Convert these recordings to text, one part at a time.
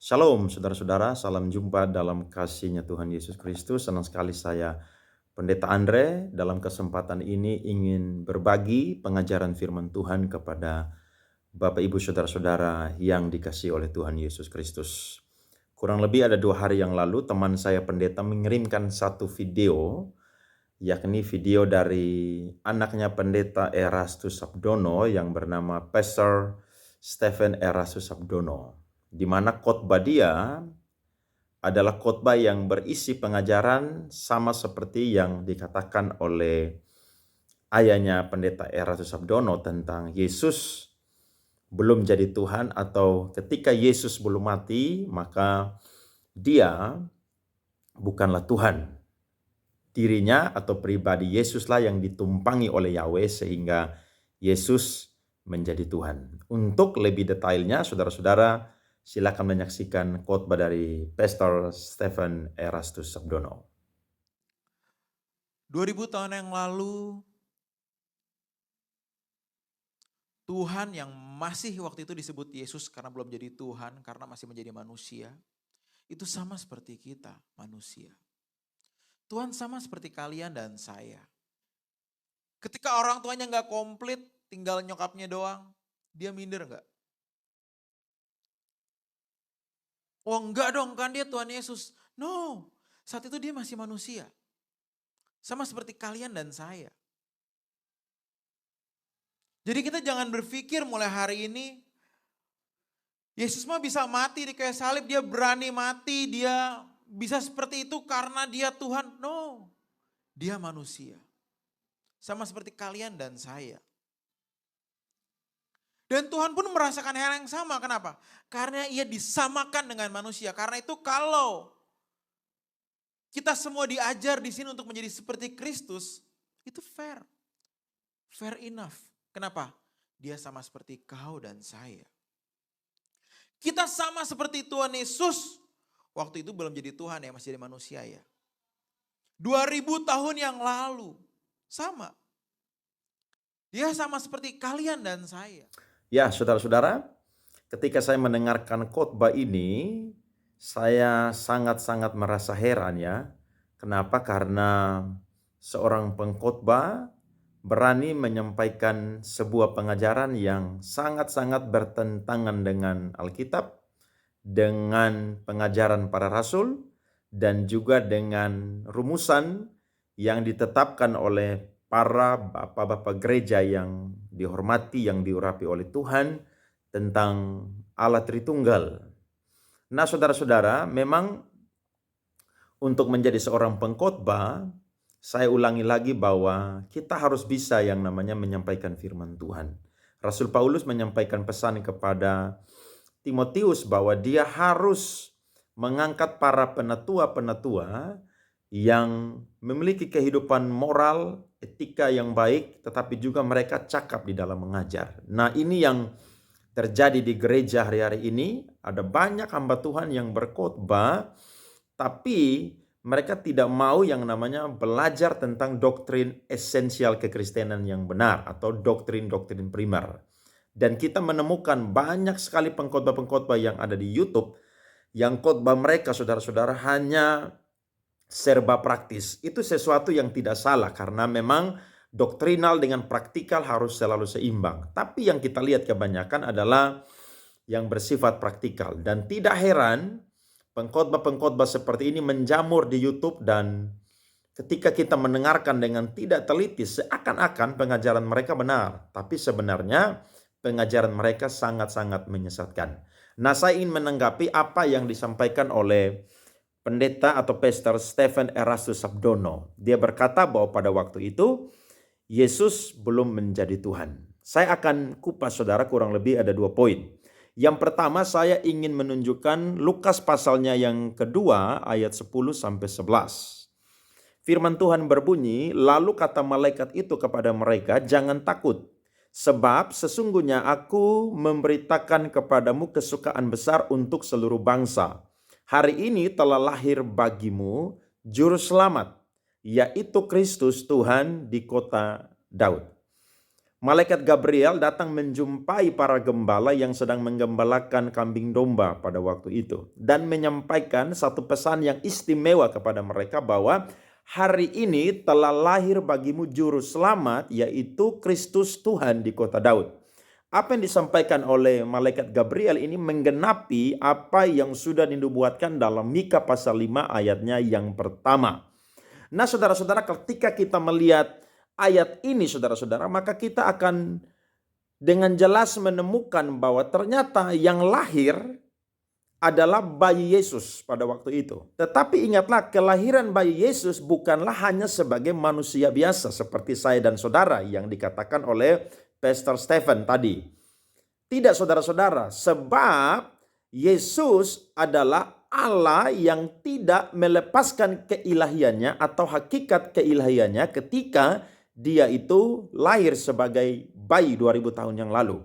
Shalom saudara-saudara, salam jumpa dalam kasih-Nya Tuhan Yesus Kristus. Senang sekali saya Pendeta Andre dalam kesempatan ini ingin berbagi pengajaran firman Tuhan kepada Bapak Ibu saudara-saudara yang dikasihi oleh Tuhan Yesus Kristus. Kurang lebih ada 2 hari yang lalu teman saya pendeta mengirimkan satu video, yakni video dari anaknya pendeta Erastus Sabdono yang bernama Pastor Stephen Erastus Sabdono, di mana khotbah dia adalah khotbah yang berisi pengajaran sama seperti yang dikatakan oleh ayahnya pendeta Erastus Sabdono tentang Yesus belum jadi Tuhan, atau ketika Yesus belum mati maka dia bukanlah Tuhan. Dirinya atau pribadi Yesuslah yang ditumpangi oleh Yahweh sehingga Yesus menjadi Tuhan. Untuk lebih detailnya saudara-saudara silakan menyaksikan khotbah dari Pastor Stephen Erastus Sabdono. 2000 tahun yang lalu, Tuhan yang masih waktu itu disebut Yesus karena belum jadi Tuhan, karena masih menjadi manusia, itu sama seperti kita manusia. Tuhan sama seperti kalian dan saya. Ketika orang tuanya gak komplit, tinggal nyokapnya doang, dia minder gak? Oh enggak dong, kan dia Tuhan Yesus. No, saat itu dia masih manusia. Sama seperti kalian dan saya. Jadi kita jangan berpikir mulai hari ini, Yesus mah bisa mati di kayu salib, dia berani mati, dia bisa seperti itu karena dia Tuhan. No, dia manusia. Sama seperti kalian dan saya. Dan Tuhan pun merasakan hal yang sama, kenapa? Karena ia disamakan dengan manusia. Karena itu kalau kita semua diajar di sini untuk menjadi seperti Kristus, itu fair. Fair enough. Kenapa? Dia sama seperti kau dan saya. Kita sama seperti Tuhan Yesus. Waktu itu belum jadi Tuhan ya, masih jadi manusia ya. 2000 tahun yang lalu. Sama. Dia sama seperti kalian dan saya. Ya, saudara-saudara, ketika saya mendengarkan khotbah ini, saya sangat-sangat merasa heran ya. Kenapa? Karena seorang pengkhotbah berani menyampaikan sebuah pengajaran yang sangat-sangat bertentangan dengan Alkitab, dengan pengajaran para rasul, dan juga dengan rumusan yang ditetapkan oleh para bapak-bapak gereja yang dihormati, yang diurapi oleh Tuhan tentang Allah Tritunggal. Nah saudara-saudara, memang untuk menjadi seorang pengkhotbah, saya ulangi lagi bahwa kita harus bisa yang namanya menyampaikan firman Tuhan. Rasul Paulus menyampaikan pesan kepada Timotius bahwa dia harus mengangkat para penatua-penatua yang memiliki kehidupan moral, etika yang baik, tetapi juga mereka cakap di dalam mengajar. Nah ini yang terjadi di gereja hari-hari ini. Ada banyak hamba Tuhan yang berkhotbah, tapi mereka tidak mau yang namanya belajar tentang doktrin esensial kekristenan yang benar atau doktrin-doktrin primer. Dan kita menemukan banyak sekali pengkhotbah-pengkhotbah yang ada di YouTube yang khotbah mereka saudara-saudara hanya serba praktis. Itu sesuatu yang tidak salah karena memang doktrinal dengan praktikal harus selalu seimbang. Tapi yang kita lihat kebanyakan adalah yang bersifat praktikal. Dan tidak heran pengkhotbah-pengkhotbah seperti ini menjamur di YouTube, dan ketika kita mendengarkan dengan tidak teliti seakan-akan pengajaran mereka benar. Tapi sebenarnya pengajaran mereka sangat-sangat menyesatkan. Nah saya ingin menanggapi apa yang disampaikan oleh pendeta atau Pastor Stephen Erastus Sabdono. Dia berkata bahwa pada waktu itu Yesus belum menjadi Tuhan. Saya akan kupas saudara, kurang lebih ada 2 poin. Yang pertama saya ingin menunjukkan Lukas pasalnya yang kedua ayat 10-11. Firman Tuhan berbunyi, lalu kata malaikat itu kepada mereka, jangan takut. Sebab sesungguhnya aku memberitakan kepadamu kesukaan besar untuk seluruh bangsa. Hari ini telah lahir bagimu juru selamat, yaitu Kristus Tuhan di kota Daud. malaikat Gabriel datang menjumpai para gembala yang sedang menggembalakan kambing domba pada waktu itu. Dan menyampaikan satu pesan yang istimewa kepada mereka bahwa hari ini telah lahir bagimu juru selamat, yaitu Kristus Tuhan di kota Daud. Apa yang disampaikan oleh malaikat Gabriel ini menggenapi apa yang sudah dinubuatkan dalam Mika pasal 5 ayatnya yang pertama. Nah saudara-saudara, ketika kita melihat ayat ini saudara-saudara, maka kita akan dengan jelas menemukan bahwa ternyata yang lahir adalah bayi Yesus pada waktu itu. Tetapi ingatlah, kelahiran bayi Yesus bukanlah hanya sebagai manusia biasa seperti saya dan saudara yang dikatakan oleh Pastor Stephen tadi. Tidak saudara-saudara, sebab Yesus adalah Allah yang tidak melepaskan keilahiannya atau hakikat keilahiannya ketika dia itu lahir sebagai bayi 2000 tahun yang lalu.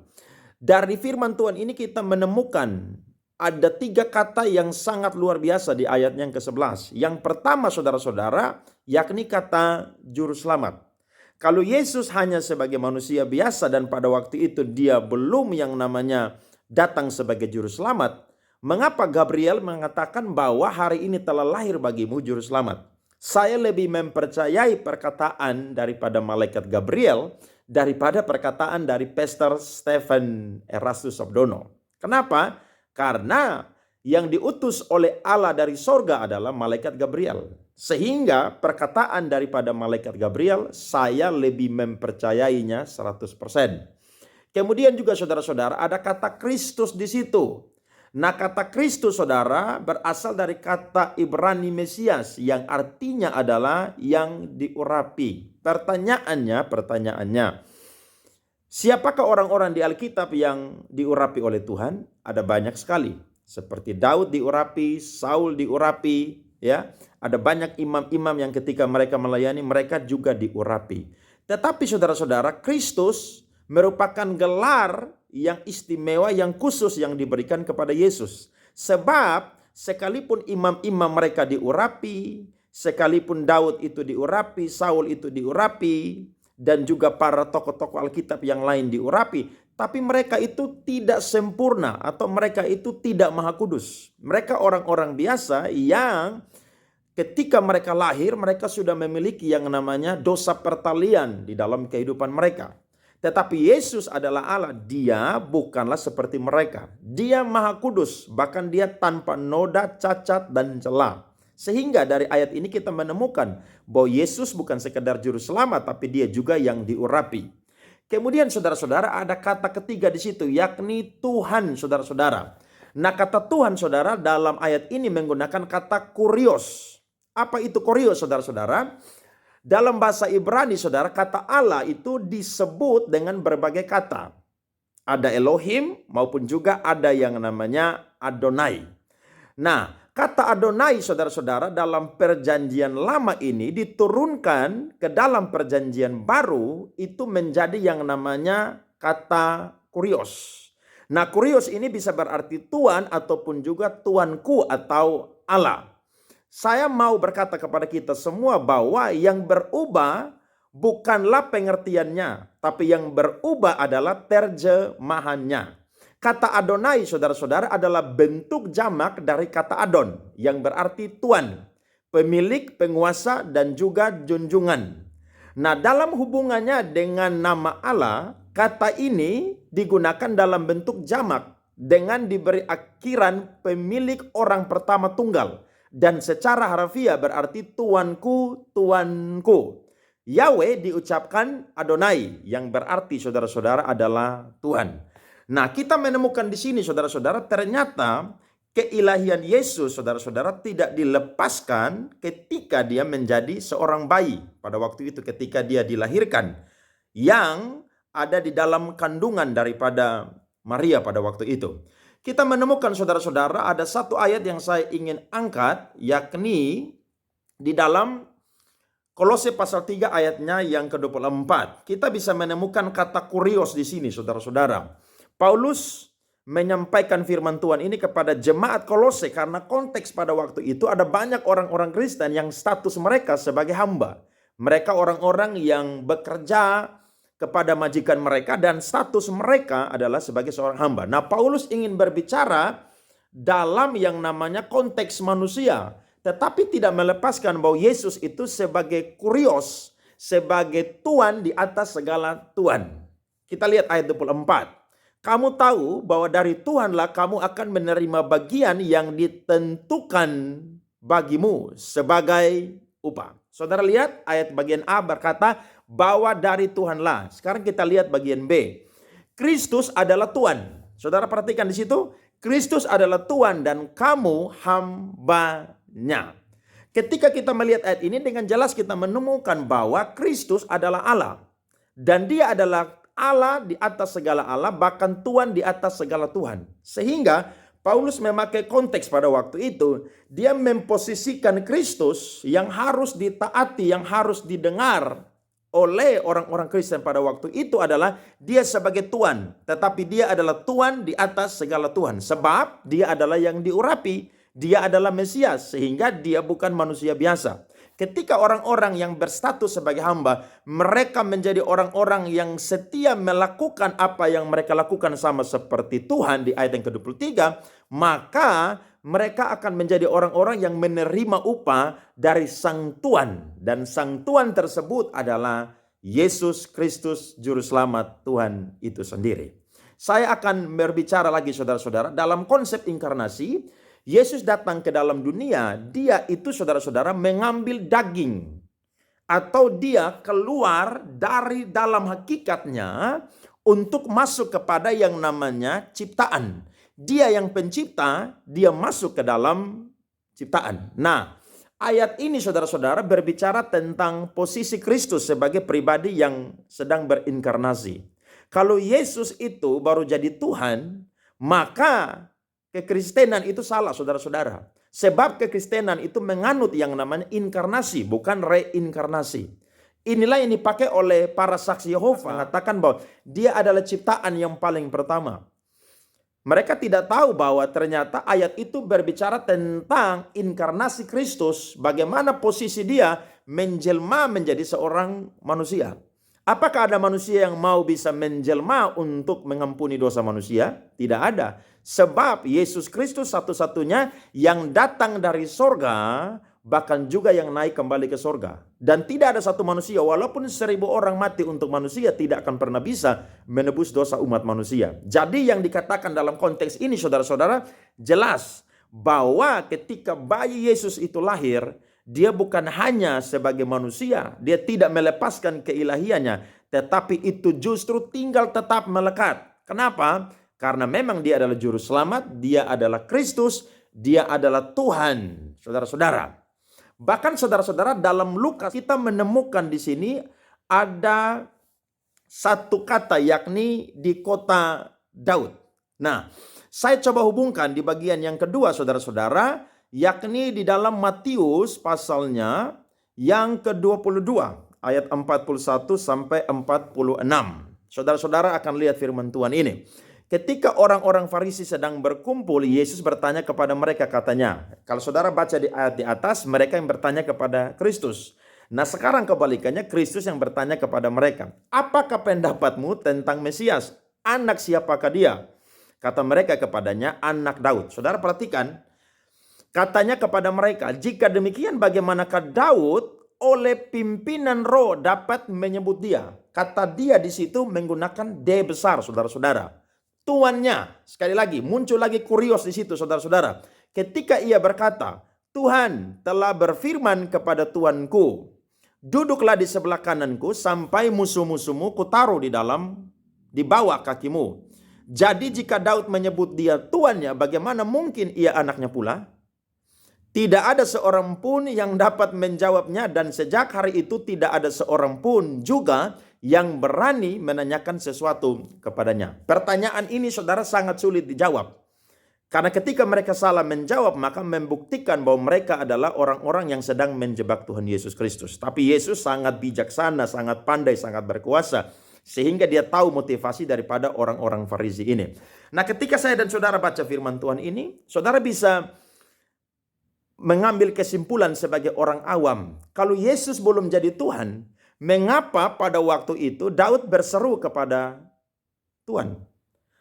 Dari firman Tuhan ini kita menemukan ada 3 kata yang sangat luar biasa di ayat yang ke-11. Yang pertama saudara-saudara, yakni kata juru selamat. Kalau Yesus hanya sebagai manusia biasa dan pada waktu itu dia belum yang namanya datang sebagai juru selamat, mengapa Gabriel mengatakan bahwa hari ini telah lahir bagimu juru selamat? Saya lebih mempercayai perkataan daripada malaikat Gabriel daripada perkataan dari Pastor Stephen Erastus Sabdono. Kenapa? Karena yang diutus oleh Allah dari sorga adalah malaikat Gabriel. Sehingga perkataan daripada malaikat Gabriel saya lebih mempercayainya 100%. Kemudian juga saudara-saudara ada kata Kristus di situ. Nah kata Kristus saudara berasal dari kata Ibrani Mesias yang artinya adalah yang diurapi. Pertanyaannya, siapakah orang-orang di Alkitab yang diurapi oleh Tuhan? Ada banyak sekali. Seperti Daud diurapi, Saul diurapi, ya. Ada banyak imam-imam yang ketika mereka melayani mereka juga diurapi. Tetapi saudara-saudara, Kristus merupakan gelar yang istimewa, yang khusus yang diberikan kepada Yesus. Sebab sekalipun imam-imam mereka diurapi, sekalipun Daud itu diurapi, Saul itu diurapi, dan juga para tokoh-tokoh Alkitab yang lain diurapi, tapi mereka itu tidak sempurna atau mereka itu tidak maha kudus. Mereka orang-orang biasa yang ketika mereka lahir mereka sudah memiliki yang namanya dosa pertalian di dalam kehidupan mereka. Tetapi Yesus adalah Allah, dia bukanlah seperti mereka. Dia maha kudus, bahkan dia tanpa noda, cacat, dan celah. Sehingga dari ayat ini kita menemukan bahwa Yesus bukan sekedar juru selamat, tapi dia juga yang diurapi. Kemudian saudara-saudara ada kata ketiga di situ, yakni Tuhan saudara-saudara. Nah kata Tuhan saudara dalam ayat ini menggunakan kata kurios. Apa itu kurios saudara-saudara? Dalam bahasa Ibrani saudara, kata Allah itu disebut dengan berbagai kata. Ada Elohim maupun juga ada yang namanya Adonai. Nah kata Adonai saudara-saudara dalam perjanjian lama ini diturunkan ke dalam perjanjian baru itu menjadi yang namanya kata kurios. Nah kurios ini bisa berarti Tuhan ataupun juga Tuanku atau Allah. Saya mau berkata kepada kita semua bahwa yang berubah bukanlah pengertiannya, tapi yang berubah adalah terjemahannya. Kata Adonai saudara-saudara adalah bentuk jamak dari kata Adon yang berarti Tuan, pemilik, penguasa, dan juga junjungan. Nah dalam hubungannya dengan nama Allah, kata ini digunakan dalam bentuk jamak dengan diberi akhiran pemilik orang pertama tunggal. Dan secara harfiah berarti Tuanku, Tuanku. Yahweh diucapkan Adonai yang berarti saudara-saudara adalah Tuhan. Nah kita menemukan di sini saudara-saudara ternyata keilahian Yesus saudara-saudara tidak dilepaskan ketika dia menjadi seorang bayi. Pada waktu itu ketika dia dilahirkan yang ada di dalam kandungan daripada Maria pada waktu itu. Kita menemukan saudara-saudara ada satu ayat yang saya ingin angkat yakni di dalam Kolose pasal 3 ayatnya yang ke-24. Kita bisa menemukan kata kurios di sini saudara-saudara. Paulus menyampaikan firman Tuhan ini kepada jemaat Kolose karena konteks pada waktu itu ada banyak orang-orang Kristen yang status mereka sebagai hamba. Mereka orang-orang yang bekerja kepada majikan mereka dan status mereka adalah sebagai seorang hamba. Nah, Paulus ingin berbicara dalam yang namanya konteks manusia, tetapi tidak melepaskan bahwa Yesus itu sebagai kurios, sebagai Tuhan di atas segala Tuhan. Kita lihat ayat 24. Kamu tahu bahwa dari Tuhanlah kamu akan menerima bagian yang ditentukan bagimu sebagai upah. Saudara lihat ayat bagian A berkata bahwa dari Tuhanlah. Sekarang kita lihat bagian B. Kristus adalah Tuhan. Saudara perhatikan di situ. Kristus adalah Tuhan dan kamu hambanya. Ketika kita melihat ayat ini dengan jelas kita menemukan bahwa Kristus adalah Allah. Dan dia adalah Allah di atas segala Allah, bahkan Tuhan di atas segala Tuhan. Sehingga Paulus memakai konteks pada waktu itu, dia memposisikan Kristus yang harus ditaati, yang harus didengar oleh orang-orang Kristen pada waktu itu adalah dia sebagai Tuhan. Tetapi dia adalah Tuhan di atas segala Tuhan. Sebab dia adalah yang diurapi, dia adalah Mesias, sehingga dia bukan manusia biasa. Ketika orang-orang yang berstatus sebagai hamba, mereka menjadi orang-orang yang setia melakukan apa yang mereka lakukan sama seperti Tuhan di ayat yang ke-23, maka mereka akan menjadi orang-orang yang menerima upah dari Sang Tuhan. Dan Sang Tuhan tersebut adalah Yesus Kristus Juru Selamat Tuhan itu sendiri. Saya akan berbicara lagi saudara-saudara dalam konsep inkarnasi. Yesus datang ke dalam dunia, dia itu saudara-saudara mengambil daging. Atau dia keluar dari dalam hakikatnya untuk masuk kepada yang namanya ciptaan. Dia yang pencipta, dia masuk ke dalam ciptaan. Nah, ayat ini saudara-saudara berbicara tentang posisi Kristus sebagai pribadi yang sedang berinkarnasi. Kalau Yesus itu baru jadi Tuhan, maka kekristenan itu salah saudara-saudara. Sebab kekristenan itu menganut yang namanya inkarnasi, bukan reinkarnasi. Inilah yang dipakai oleh para saksi Yehova, mengatakan bahwa dia adalah ciptaan yang paling pertama. Mereka tidak tahu bahwa ternyata ayat itu berbicara tentang inkarnasi Kristus, bagaimana posisi dia menjelma menjadi seorang manusia. Apakah ada manusia yang mau bisa menjelma untuk mengampuni dosa manusia? Tidak ada. Sebab Yesus Kristus satu-satunya yang datang dari sorga, bahkan juga yang naik kembali ke sorga. Dan tidak ada satu manusia, walaupun 1000 orang mati untuk manusia, tidak akan pernah bisa menebus dosa umat manusia. Jadi yang dikatakan dalam konteks ini saudara-saudara, jelas bahwa ketika bayi Yesus itu lahir, dia bukan hanya sebagai manusia, dia tidak melepaskan keilahiannya, tetapi itu justru tinggal tetap melekat. Kenapa? Karena memang dia adalah juru selamat, dia adalah Kristus, dia adalah Tuhan, saudara-saudara. Bahkan saudara-saudara dalam Lukas kita menemukan di sini ada satu kata yakni di kota Daud. Nah, saya coba hubungkan di bagian yang kedua saudara-saudara, yakni di dalam Matius pasalnya yang ke-22 ayat 41 sampai 46. Saudara-saudara akan lihat firman Tuhan ini. Ketika orang-orang Farisi sedang berkumpul, Yesus bertanya kepada mereka katanya. Kalau saudara baca di ayat di atas, mereka yang bertanya kepada Kristus. Nah sekarang kebalikannya, Kristus yang bertanya kepada mereka. Apakah pendapatmu tentang Mesias? Anak siapakah dia? Kata mereka kepadanya, anak Daud. Saudara perhatikan. Katanya kepada mereka, jika demikian bagaimanakah Daud oleh pimpinan roh dapat menyebut dia? Kata dia di situ menggunakan D besar, saudara-saudara. Tuannya, sekali lagi, muncul lagi kurios di situ, saudara-saudara. Ketika ia berkata, Tuhan telah berfirman kepada Tuanku, duduklah di sebelah kananku sampai musuh-musuhmu kutaruh di bawah kakimu. Jadi jika Daud menyebut dia tuannya, bagaimana mungkin ia anaknya pula? Tidak ada seorang pun yang dapat menjawabnya, dan sejak hari itu tidak ada seorang pun juga yang berani menanyakan sesuatu kepadanya. Pertanyaan ini saudara sangat sulit dijawab. Karena ketika mereka salah menjawab, maka membuktikan bahwa mereka adalah orang-orang yang sedang menjebak Tuhan Yesus Kristus. Tapi Yesus sangat bijaksana, sangat pandai, sangat berkuasa. Sehingga dia tahu motivasi daripada orang-orang Farisi ini. Nah ketika saya dan saudara baca firman Tuhan ini, saudara bisa mengambil kesimpulan sebagai orang awam. Kalau Yesus belum jadi Tuhan, Mengapa pada waktu itu Daud berseru kepada Tuhan?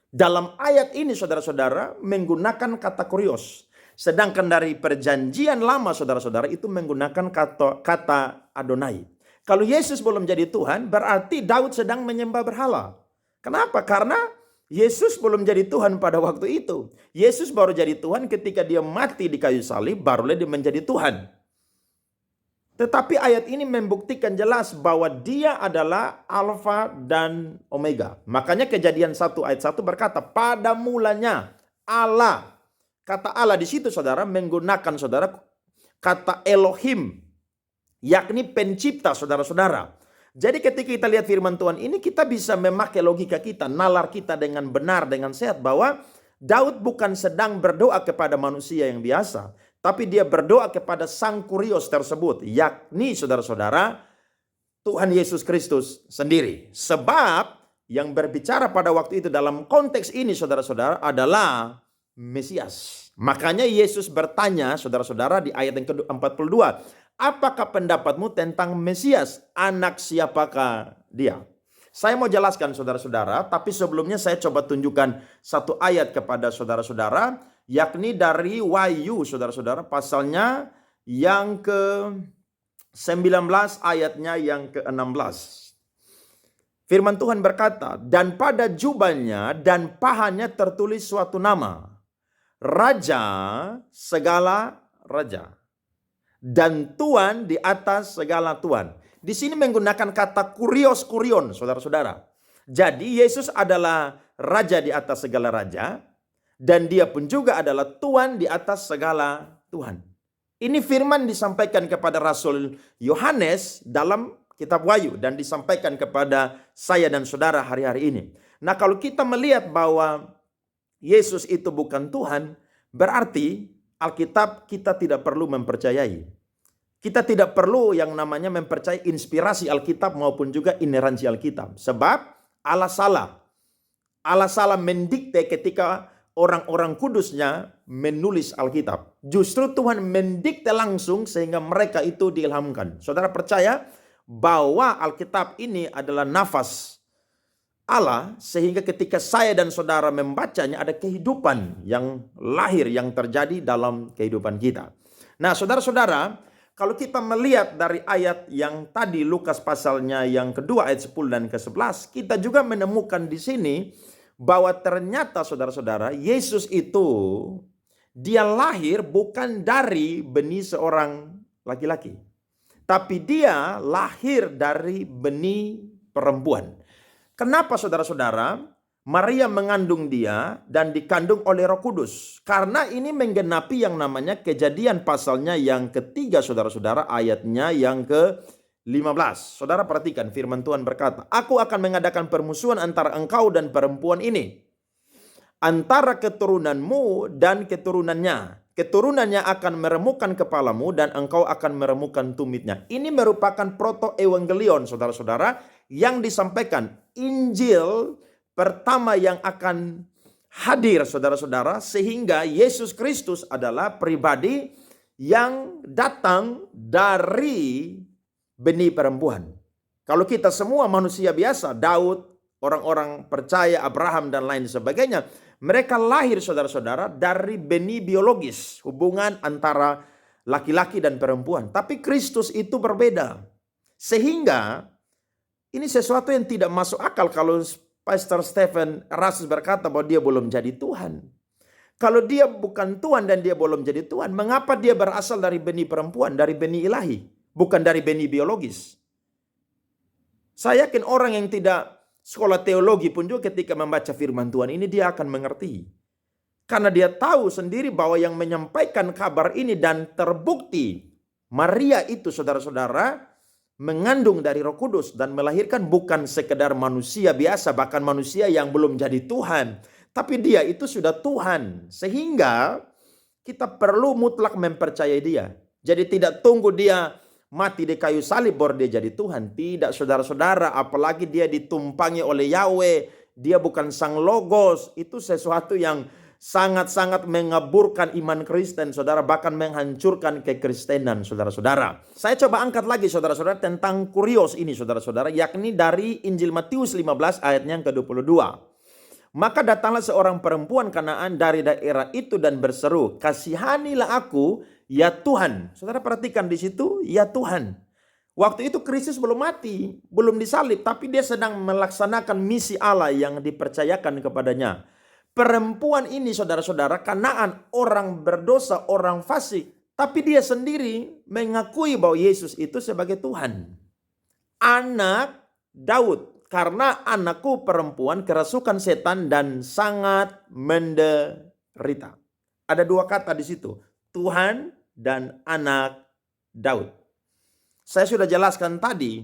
Dalam ayat ini saudara-saudara menggunakan kata kurios. Sedangkan dari perjanjian lama saudara-saudara itu menggunakan kata Adonai. Kalau Yesus belum jadi Tuhan berarti Daud sedang menyembah berhala. Kenapa? Karena Yesus belum jadi Tuhan pada waktu itu. Yesus baru jadi Tuhan ketika dia mati di kayu salib, barulah dia menjadi Tuhan. Tetapi ayat ini membuktikan jelas bahwa dia adalah Alfa dan Omega. Makanya Kejadian 1 ayat 1 berkata, pada mulanya Allah. Kata Allah di situ saudara menggunakan saudara kata Elohim. Yakni pencipta saudara-saudara. Jadi ketika kita lihat firman Tuhan ini kita bisa memakai logika kita, nalar kita dengan benar, dengan sehat. Bahwa Daud bukan sedang berdoa kepada manusia yang biasa. Tapi dia berdoa kepada Sang Kurios tersebut. Yakni saudara-saudara Tuhan Yesus Kristus sendiri. Sebab yang berbicara pada waktu itu dalam konteks ini saudara-saudara adalah Mesias. Makanya Yesus bertanya saudara-saudara di ayat yang ke-42. Apakah pendapatmu tentang Mesias? Anak siapakah dia? Saya mau jelaskan saudara-saudara. Tapi sebelumnya saya coba tunjukkan satu ayat kepada saudara-saudara. Yakni dari Wahyu saudara-saudara. Pasalnya yang ke-19 ayatnya yang ke-16. Firman Tuhan berkata. Dan pada jubahnya dan pahanya tertulis suatu nama. Raja segala raja. Dan Tuhan di atas segala Tuhan. Di sini menggunakan kata kurion, saudara-saudara. Jadi Yesus adalah raja di atas segala raja. Dan dia pun juga adalah Tuhan di atas segala Tuhan. Ini firman disampaikan kepada Rasul Yohanes dalam kitab Wahyu. Dan disampaikan kepada saya dan saudara hari-hari ini. Nah kalau kita melihat bahwa Yesus itu bukan Tuhan, berarti Alkitab kita tidak perlu mempercayai. Kita tidak perlu yang namanya mempercayai inspirasi Alkitab maupun juga ineransi Alkitab. Sebab Allah salah. Allah salah mendikte ketika orang-orang kudusnya menulis Alkitab. Justru Tuhan mendikte langsung sehingga mereka itu diilhamkan. Saudara percaya bahwa Alkitab ini adalah nafas Allah sehingga ketika saya dan saudara membacanya ada kehidupan yang lahir yang terjadi dalam kehidupan kita. Nah saudara-saudara kalau kita melihat dari ayat yang tadi Lukas pasalnya yang kedua ayat 10 dan ke-11 kita juga menemukan di sini bahwa ternyata saudara-saudara Yesus itu dia lahir bukan dari benih seorang laki-laki. Tapi dia lahir dari benih perempuan. Kenapa saudara-saudara? Maria mengandung dia dan dikandung oleh Roh Kudus. Karena ini menggenapi yang namanya Kejadian pasalnya yang ketiga saudara-saudara ayatnya yang ke-15. Saudara perhatikan firman Tuhan berkata, Aku akan mengadakan permusuhan antara engkau dan perempuan ini. Antara keturunanmu dan keturunannya. Keturunannya akan meremukkan kepalamu dan engkau akan meremukkan tumitnya. Ini merupakan proto-evangelion saudara-saudara yang disampaikan. Injil pertama yang akan hadir saudara-saudara sehingga Yesus Kristus adalah pribadi yang datang dari benih perempuan. Kalau kita semua manusia biasa, Daud, orang-orang percaya, Abraham dan lain sebagainya, mereka lahir saudara-saudara dari benih biologis, hubungan antara laki-laki dan perempuan. Tapi Kristus itu berbeda. Sehingga ini sesuatu yang tidak masuk akal kalau Pastor Stephen Rasus berkata bahwa dia belum jadi Tuhan. Kalau dia bukan Tuhan dan dia belum jadi Tuhan, mengapa dia berasal dari benih perempuan, dari benih ilahi, bukan dari benih biologis? Saya yakin orang yang tidak sekolah teologi pun juga ketika membaca firman Tuhan ini dia akan mengerti. Karena dia tahu sendiri bahwa yang menyampaikan kabar ini dan terbukti Maria itu saudara-saudara mengandung dari Roh Kudus dan melahirkan bukan sekedar manusia biasa, bahkan manusia yang belum jadi Tuhan. Tapi dia itu sudah Tuhan. Sehingga kita perlu mutlak mempercayai dia. Jadi tidak tunggu dia mati di kayu salib baru dia jadi Tuhan. Tidak saudara-saudara, apalagi dia ditumpangi oleh Yahweh. Dia bukan sang logos. Itu sesuatu yang sangat-sangat mengaburkan iman Kristen, saudara, bahkan menghancurkan kekristenan, saudara-saudara. Saya coba angkat lagi, saudara-saudara, tentang kurios ini, saudara-saudara, yakni dari Injil Matius 15 ayatnya yang ke-22. Maka datanglah seorang perempuan Kanaan dari daerah itu dan berseru, "Kasihanilah aku, ya Tuhan." Saudara perhatikan di situ, ya Tuhan. Waktu itu Kristus belum mati, belum disalib, tapi dia sedang melaksanakan misi Allah yang dipercayakan kepadanya. Perempuan ini, saudara-saudara, Kanaan, orang berdosa, orang fasik, tapi dia sendiri mengakui bahwa Yesus itu sebagai Tuhan. Anak Daud, karena anakku perempuan kerasukan setan dan sangat menderita. Ada dua kata di situ, Tuhan dan anak Daud. Saya sudah jelaskan tadi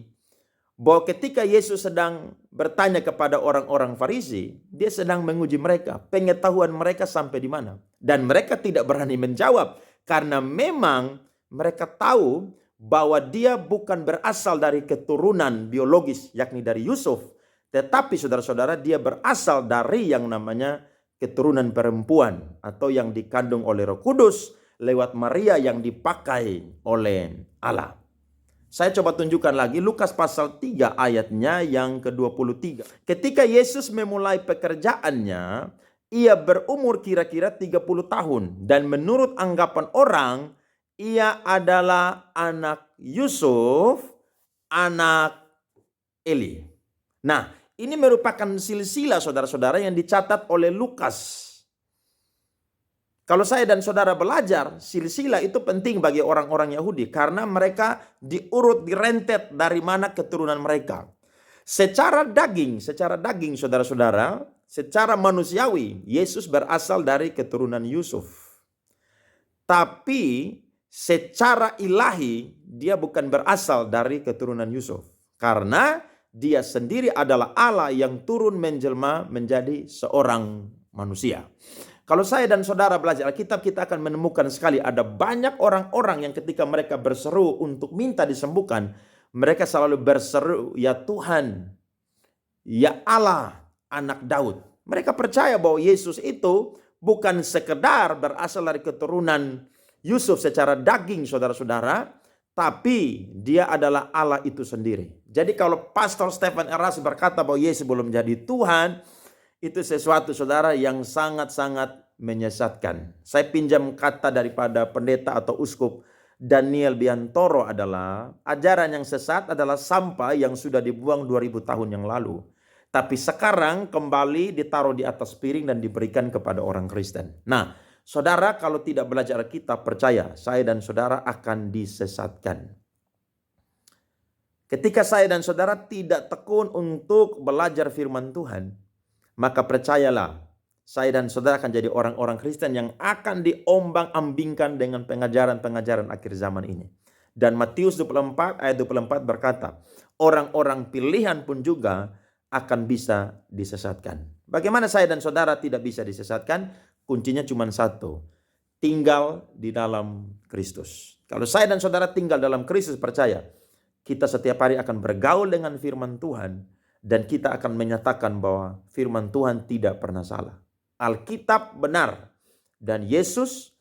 bahwa ketika Yesus sedang bertanya kepada orang-orang Farisi, dia sedang menguji mereka, pengetahuan mereka sampai di mana. Dan mereka tidak berani menjawab karena memang mereka tahu bahwa dia bukan berasal dari keturunan biologis, yakni dari Yusuf. Tetapi saudara-saudara, dia berasal dari yang namanya keturunan perempuan atau yang dikandung oleh Roh Kudus lewat Maria yang dipakai oleh Allah. Saya coba tunjukkan lagi Lukas pasal 3 ayatnya yang ke-23. Ketika Yesus memulai pekerjaannya, ia berumur kira-kira 30 tahun. Dan menurut anggapan orang, ia adalah anak Yusuf, anak Eli. Nah, ini merupakan silsilah saudara-saudara yang dicatat oleh Lukas. Kalau saya dan saudara belajar, silsilah itu penting bagi orang-orang Yahudi karena mereka diurut, direntet dari mana keturunan mereka. Secara daging saudara-saudara, secara manusiawi, Yesus berasal dari keturunan Yusuf. Tapi secara ilahi, dia bukan berasal dari keturunan Yusuf. Karena dia sendiri adalah Allah yang turun menjelma menjadi seorang manusia. Kalau saya dan saudara belajar Alkitab, kita akan menemukan sekali ada banyak orang-orang yang ketika mereka berseru untuk minta disembuhkan, mereka selalu berseru, ya Tuhan, ya Allah, anak Daud. Mereka percaya bahwa Yesus itu bukan sekedar berasal dari keturunan Yusuf secara daging, saudara-saudara, tapi dia adalah Allah itu sendiri. Jadi kalau Pastor Stephen Eras berkata bahwa Yesus belum jadi Tuhan, itu sesuatu saudara yang sangat-sangat menyesatkan. Saya pinjam kata daripada pendeta atau uskup Daniel Biantoro adalah ajaran yang sesat adalah sampah yang sudah dibuang 2000 tahun yang lalu. Tapi sekarang kembali ditaruh di atas piring dan diberikan kepada orang Kristen. Nah, saudara kalau tidak belajar Alkitab, percaya saya dan saudara akan disesatkan. Ketika saya dan saudara tidak tekun untuk belajar firman Tuhan, maka percayalah, saya dan saudara akan jadi orang-orang Kristen yang akan diombang-ambingkan dengan pengajaran-pengajaran akhir zaman ini. Dan Matius 24 ayat 24 berkata, orang-orang pilihan pun juga akan bisa disesatkan. Bagaimana saya dan saudara tidak bisa disesatkan? Kuncinya cuma satu, tinggal di dalam Kristus. Kalau saya dan saudara tinggal dalam Kristus, percaya, kita setiap hari akan bergaul dengan firman Tuhan. Dan kita akan menyatakan bahwa firman Tuhan tidak pernah salah. Alkitab benar. Dan Yesus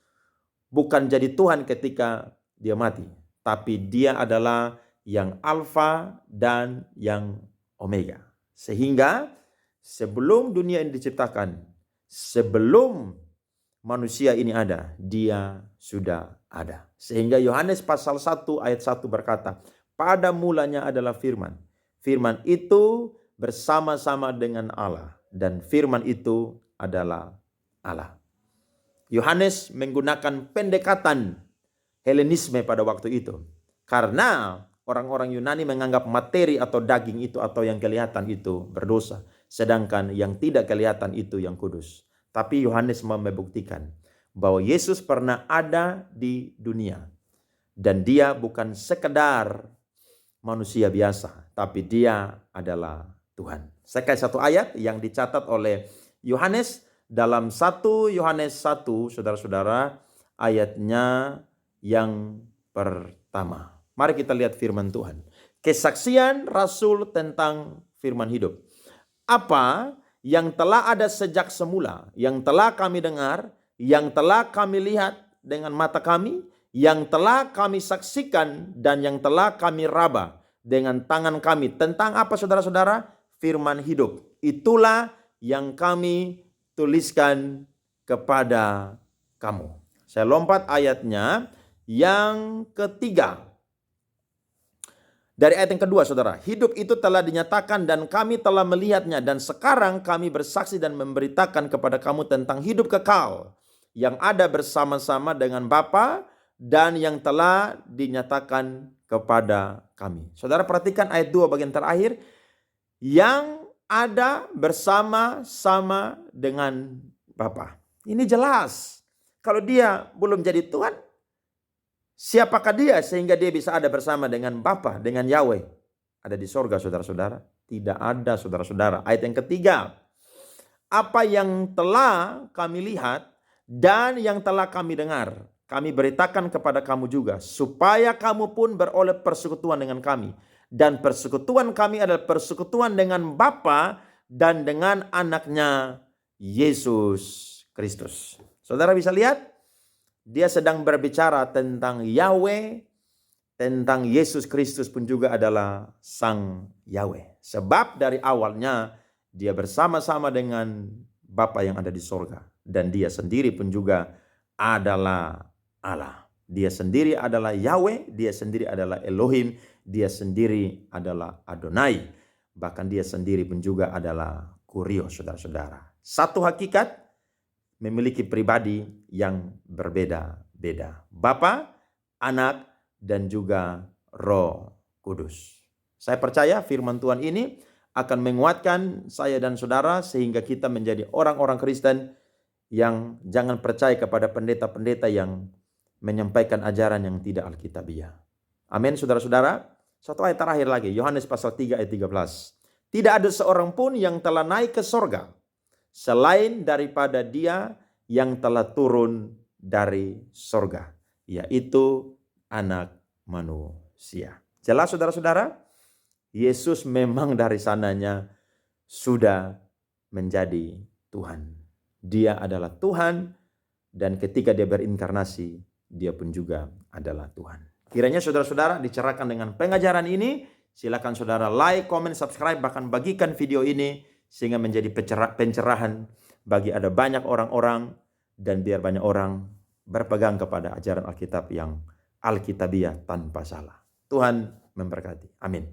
bukan jadi Tuhan ketika dia mati. Tapi dia adalah yang Alfa dan yang Omega. Sehingga sebelum dunia ini diciptakan, sebelum manusia ini ada, dia sudah ada. Sehingga Yohanes pasal 1 ayat 1 berkata, pada mulanya adalah firman. Firman itu bersama-sama dengan Allah. Dan firman itu adalah Allah. Yohanes menggunakan pendekatan Helenisme pada waktu itu. Karena orang-orang Yunani menganggap materi atau daging itu atau yang kelihatan itu berdosa. Sedangkan yang tidak kelihatan itu yang kudus. Tapi Yohanes mau membuktikan bahwa Yesus pernah ada di dunia. Dan dia bukan sekedar manusia biasa, tapi dia adalah Tuhan. Saya kasih satu ayat yang dicatat oleh Yohanes dalam 1 Yohanes 1, saudara-saudara, ayatnya yang pertama. Mari kita lihat firman Tuhan. Kesaksian Rasul tentang firman hidup. Apa yang telah ada sejak semula, yang telah kami dengar, yang telah kami lihat dengan mata kami, yang telah kami saksikan, dan yang telah kami raba dengan tangan kami. Tentang apa saudara-saudara? Firman hidup. Itulah yang kami tuliskan kepada kamu. Saya lompat ayatnya yang ketiga. Dari ayat yang kedua, saudara. Hidup itu telah dinyatakan dan kami telah melihatnya. Dan sekarang kami bersaksi dan memberitakan kepada kamu tentang hidup kekal yang ada bersama-sama dengan Bapa dan yang telah dinyatakan kepada kami. Saudara perhatikan ayat 2 bagian terakhir. Yang ada bersama-sama dengan Bapa. Ini jelas. Kalau dia belum jadi Tuhan, siapakah dia sehingga dia bisa ada bersama dengan Bapa, dengan Yahweh? Ada di sorga, saudara-saudara? Tidak ada, saudara-saudara. Ayat yang ketiga. Apa yang telah kami lihat dan yang telah kami dengar, kami beritakan kepada kamu juga, supaya kamu pun beroleh persekutuan dengan kami. Dan persekutuan kami adalah persekutuan dengan Bapa dan dengan anaknya Yesus Kristus. Saudara bisa lihat, dia sedang berbicara tentang Yahweh, tentang Yesus Kristus pun juga adalah Sang Yahweh. Sebab dari awalnya dia bersama-sama dengan Bapa yang ada di sorga. Dan dia sendiri pun juga adalah Allah. Dia sendiri adalah Yahweh, dia sendiri adalah Elohim, dia sendiri adalah Adonai. Bahkan dia sendiri pun juga adalah Kurios, saudara-saudara. Satu hakikat, memiliki pribadi yang berbeda-beda. Bapa, Anak, dan juga Roh Kudus. Saya percaya firman Tuhan ini akan menguatkan saya dan saudara sehingga kita menjadi orang-orang Kristen yang jangan percaya kepada pendeta-pendeta yang menyampaikan ajaran yang tidak alkitabiah. Amin, saudara-saudara. Satu ayat terakhir lagi, Yohanes pasal 3 ayat 13. Tidak ada seorang pun yang telah naik ke sorga selain daripada Dia yang telah turun dari sorga, yaitu Anak Manusia. Jelas, saudara-saudara? Yesus memang dari sananya sudah menjadi Tuhan. Dia adalah Tuhan, dan ketika dia berinkarnasi, dia pun juga adalah Tuhan. Kiranya saudara-saudara dicerahkan dengan pengajaran ini. Silakan saudara like, comment, subscribe, bahkan bagikan video ini sehingga menjadi pencerahan bagi ada banyak orang-orang, dan biar banyak orang berpegang kepada ajaran Alkitab yang alkitabiah tanpa salah. Tuhan memberkati. Amin.